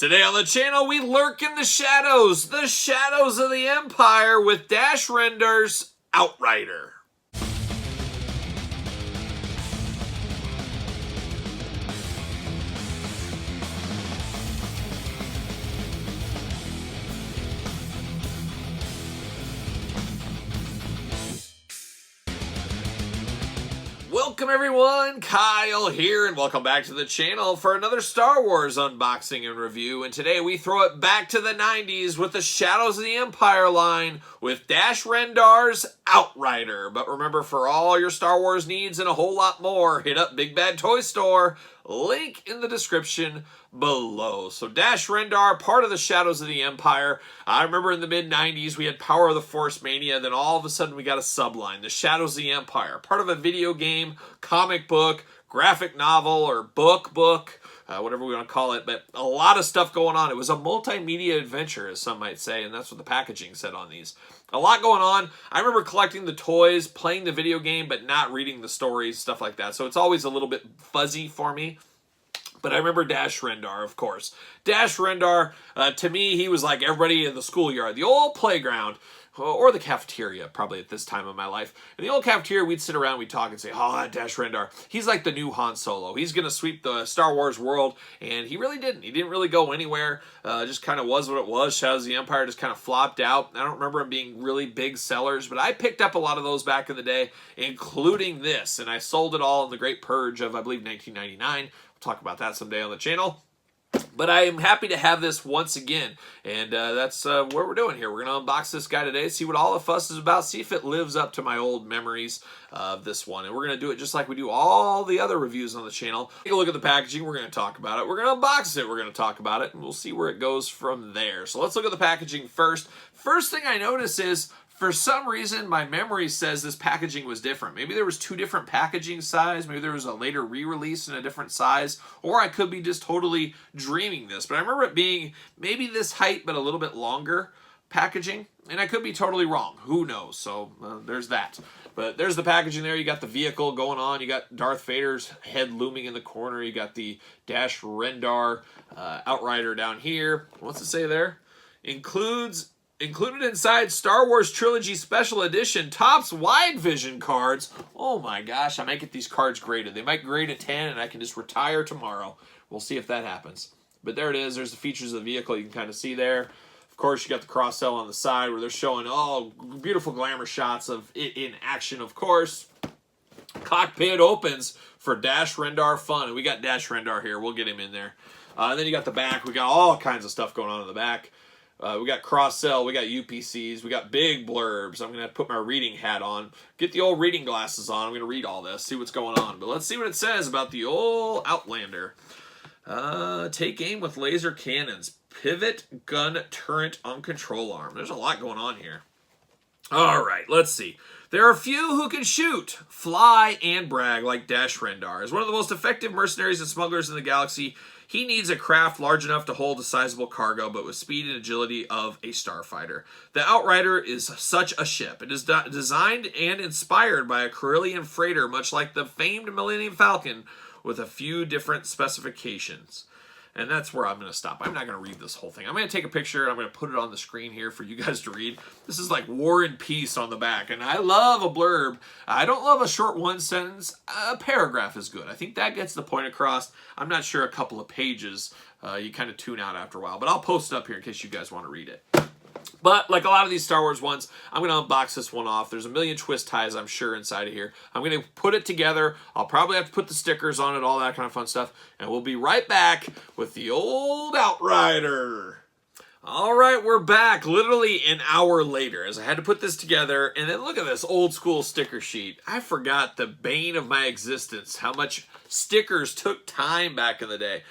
Today on the channel, we lurk in the shadows of the Empire with Dash Rendar's Outrider. Welcome everyone, Kyle here, and welcome back to the channel for another Star Wars unboxing and review. And today we throw it back to the 90s with the Shadows of the Empire line with Dash Rendar's Outrider. But remember, for all your Star Wars needs and a whole lot more, hit up Big Bad Toy Store. Link in the description below. So Dash Rendar, part of the Shadows of the Empire. I remember in the mid-90s we had Power of the Force Mania, then all of a sudden we got a subline, the Shadows of the Empire. Part of a video game, comic book, graphic novel, or book, whatever we want to call it, but a lot of stuff going on. It was a multimedia adventure, as some might say, and that's what the packaging said on these. A lot going on. I remember collecting the toys, playing the video game, but not reading the stories, stuff like that. So it's always a little bit fuzzy for me. But I remember Dash Rendar, of course. Dash Rendar, to me, he was like everybody in the schoolyard, the old playground, or the cafeteria, probably at this time of my life. In the old cafeteria, we'd sit around, we'd talk and say, oh, that Dash Rendar, he's like the new Han Solo. He's going to sweep the Star Wars world, and he really didn't. He didn't really go anywhere. Just kind of was what it was. Shadows of the Empire just kind of flopped out. I don't remember them being really big sellers, but I picked up a lot of those back in the day, including this, and I sold it all in the Great Purge of, I believe, 1999. Talk about that someday on the channel. But I am happy to have this once again, and that's what we're doing here. We're going to unbox this guy today, see what all the fuss is about, see if it lives up to my old memories of this one. And we're going to do it just like we do all the other reviews on the channel. Take a look at the packaging. We're going to talk about it. We're going to unbox it. We're going to talk about it, and we'll see where it goes from there. So let's look at the packaging first. First thing I notice is, for some reason, my memory says this packaging was different. Maybe there was two different packaging size. Maybe there was a later re-release in a different size. Or I could be just totally dreaming this. But I remember it being maybe this height, but a little bit longer packaging. And I could be totally wrong. Who knows? So there's that. But there's the packaging there. You got the vehicle going on. You got Darth Vader's head looming in the corner. You got the Dash Rendar Outrider down here. What's it say there? Included inside Star Wars Trilogy Special Edition Topps Wide Vision cards. Oh my gosh, I might get these cards graded. They might grade a 10 and I can just retire tomorrow. We'll see if that happens. But there it is. There's the features of the vehicle you can kind of see there. Of course, you got the cross-sell on the side where they're showing, oh, beautiful glamour shots of it in action, of course. Cockpit opens for Dash Rendar fun. And we got Dash Rendar here. We'll get him in there. And then you got the back. We got all kinds of stuff going on in the back. We got cross-sell, we got UPCs, we got big blurbs. I'm going to have to put my reading hat on, get the old reading glasses on. I'm going to read all this, see what's going on. But let's see what it says about the old Outlander. Take aim with laser cannons. Pivot gun turret on control arm. There's a lot going on here. All right, let's see. There are few who can shoot, fly, and brag like Dash Rendar. As one of the most effective mercenaries and smugglers in the galaxy, he needs a craft large enough to hold a sizable cargo, but with speed and agility of a starfighter. The Outrider is such a ship. It is designed and inspired by a Corellian freighter, much like the famed Millennium Falcon, with a few different specifications. And that's where I'm going to stop. I'm not going to read this whole thing. I'm going to take a picture and I'm going to put it on the screen here for you guys to read. This is like War and Peace on the back. And I love a blurb. I don't love a short one sentence. A paragraph is good. I think that gets the point across. I'm not sure a couple of pages. You kind of tune out after a while. But I'll post it up here in case you guys want to read it. But like a lot of these Star Wars ones, I'm going to unbox this one off. There's a million twist ties, I'm sure, inside of here. I'm going to put it together. I'll probably have to put the stickers on it, all that kind of fun stuff. And we'll be right back with the old Outrider. All right, we're back literally an hour later as I had to put this together. And then look at this old school sticker sheet. I forgot the bane of my existence, how much stickers took time back in the day.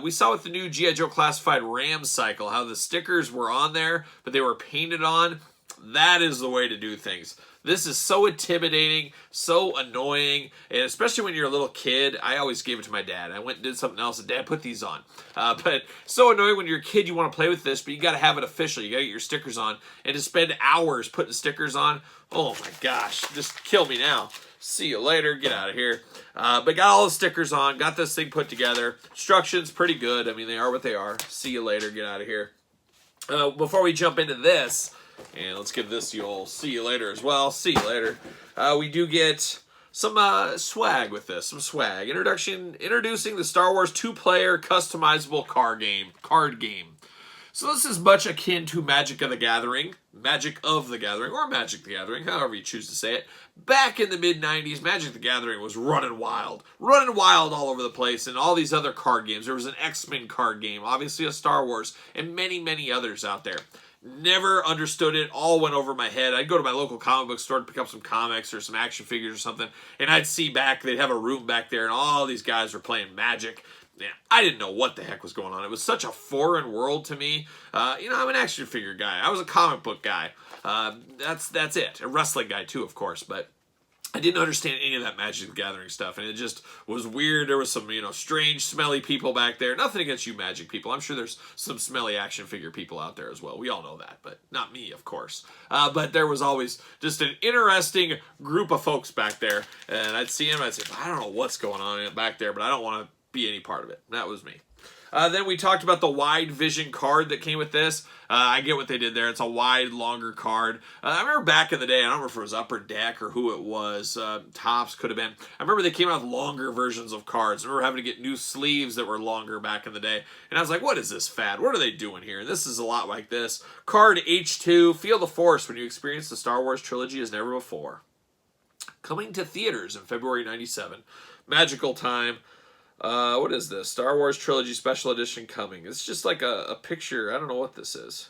We saw with the new G.I. Joe Classified RAM cycle how the stickers were on there, but they were painted on. That is the way to do things. This is so intimidating, so annoying, and especially when you're a little kid. I always gave it to my dad. I went and did something else, and Dad, put these on. But so annoying when you're a kid, you want to play with this, but you got to have it official. You got to get your stickers on, and to spend hours putting stickers on, oh my gosh, just kill me now. See you later, get out of here. But got all the stickers on, got this thing put together. Instructions, pretty good. I mean, they are what they are. See you later, get out of here. Before we jump into this, and let's give this the old see you later as well. See you later. We do get some swag with this. Some swag. Introducing the Star Wars 2-player customizable card game. So this is much akin to Magic of the Gathering, or Magic the Gathering, however you choose to say it. Back in the mid-90s, Magic the Gathering was running wild all over the place, and all these other card games. There was an X-Men card game, obviously a Star Wars, and many, many others out there. Never understood it, all went over my head. I'd go to my local comic book store to pick up some comics or some action figures or something, and I'd see they'd have a room back there, and all these guys were playing Magic. Yeah, I didn't know what the heck was going on. It was such a foreign world to me. I'm an action figure guy. I was a comic book guy. That's it. A wrestling guy too, of course, but I didn't understand any of that Magic the Gathering stuff, and it just was weird. There was some, strange, smelly people back there. Nothing against you Magic people. I'm sure there's some smelly action figure people out there as well. We all know that, but not me, of course. But there was always just an interesting group of folks back there, and I'd see them, I'd say, I don't know what's going on back there, but I don't want to be any part of it. That was me. Then we talked about the wide vision card that came with this. I get what they did there. It's a wide, longer card. I remember back in the day, I don't remember if it was Upper Deck or who it was. Topps could have been. I remember they came out with longer versions of cards. I remember having to get new sleeves that were longer back in the day. And I was like, what is this fad? What are they doing here? And this is a lot like this. Card H2, feel the force when you experience the Star Wars trilogy as never before. Coming to theaters in February 97. Magical time. What is this? Star Wars Trilogy Special Edition coming. It's just like a picture. I don't know what this is.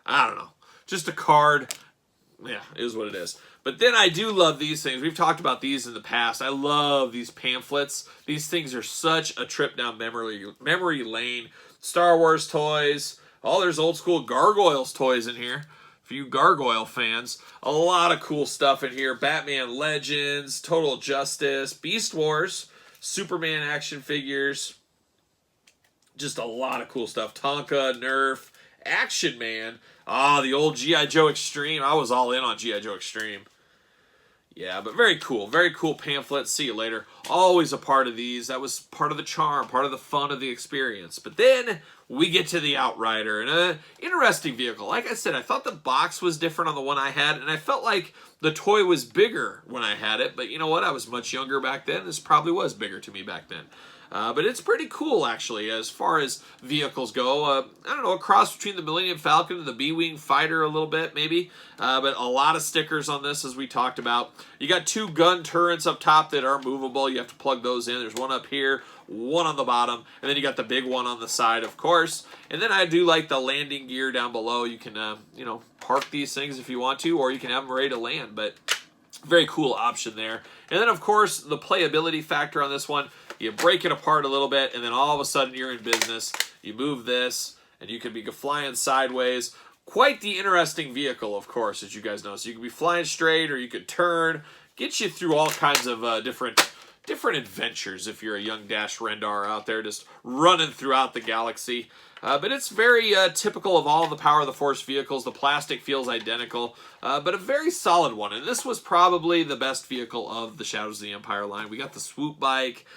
I don't know. Just a card. Yeah, it is what it is. But then I do love these things. We've talked about these in the past. I love these pamphlets. These things are such a trip down memory lane. Star Wars toys. Oh, there's old school Gargoyles toys in here. For you Gargoyle fans. A lot of cool stuff in here. Batman Legends, Total Justice, Beast Wars, Superman action figures, just a lot of cool stuff. Tonka, Nerf, Action Man. The old G.I. Joe Extreme. I was all in on G.I. Joe Extreme. Yeah, but very cool pamphlet. See you later. Always a part of these. That was part of the charm, part of the fun of the experience. But then we get to the Outrider, and an interesting vehicle. Like I said, I thought the box was different on the one I had, and I felt like the toy was bigger when I had it. But you know what? I was much younger back then. This probably was bigger to me back then. But it's pretty cool, actually, as far as vehicles go. I don't know, a cross between the Millennium Falcon and the B-Wing Fighter a little bit, maybe. But a lot of stickers on this, as we talked about. You got two gun turrets up top that are movable. You have to plug those in. There's one up here, one on the bottom, and then you got the big one on the side, of course. And then I do like the landing gear down below. You can, park these things if you want to, or you can have them ready to land. But very cool option there. And then, of course, the playability factor on this one. You break it apart a little bit, and then all of a sudden you're in business. You move this, and you can be flying sideways. Quite the interesting vehicle, of course, as you guys know. So you can be flying straight, or you could turn. Get you through all kinds of different adventures if you're a young Dash Rendar out there just running throughout the galaxy. But it's very typical of all the Power of the Force vehicles. The plastic feels identical, but a very solid one. And this was probably the best vehicle of the Shadows of the Empire line. We got the swoop bike.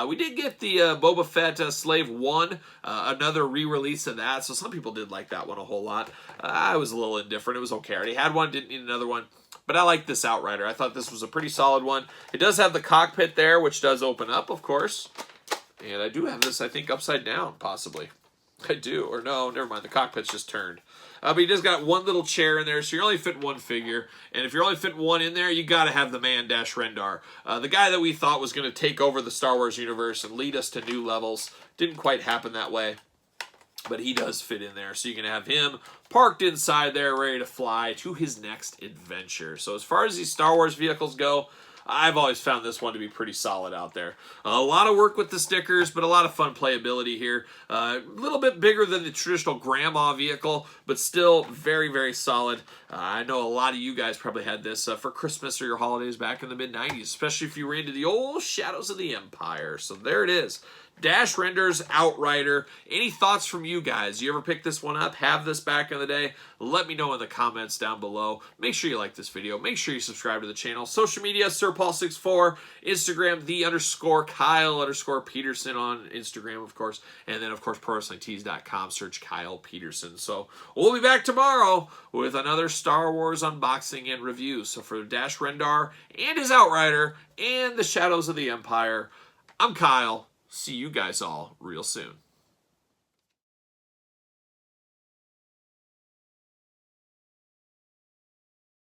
We did get the Boba Fett Slave 1, another re-release of that. So some people did like that one a whole lot. I was a little indifferent. It was okay. I already had one, didn't need another one. But I like this Outrider. I thought this was a pretty solid one. It does have the cockpit there, which does open up, of course. And I do have this, I think, upside down, possibly. I do, or no, never mind. The cockpit's just turned. But he just got one little chair in there, so you're only fitting one figure. And if you're only fitting one in there, you got to have the man Dash Rendar. The guy that we thought was going to take over the Star Wars universe and lead us to new levels. Didn't quite happen that way. But he does fit in there, so you can have him parked inside there, ready to fly to his next adventure. So as far as these Star Wars vehicles go, I've always found this one to be pretty solid out there. A lot of work with the stickers, but a lot of fun playability here. A little bit bigger than the traditional grandma vehicle, but still very, very solid. I know a lot of you guys probably had this for Christmas or your holidays back in the mid-90s, especially if you were into the old Shadows of the Empire. So there it is. Dash Rendar's Outrider. Any thoughts from you guys? You ever pick this one up? Have this back in the day? Let me know in the comments down below. Make sure you like this video. Make sure you subscribe to the channel. Social media, SirPaul64. Instagram, _Kyle_Peterson on Instagram, of course. And then, of course, ProWrestlingTees.com. Search Kyle Peterson. So we'll be back tomorrow with another Star Wars unboxing and review. So for Dash Rendar and his Outrider and the Shadows of the Empire, I'm Kyle. See you guys all real soon.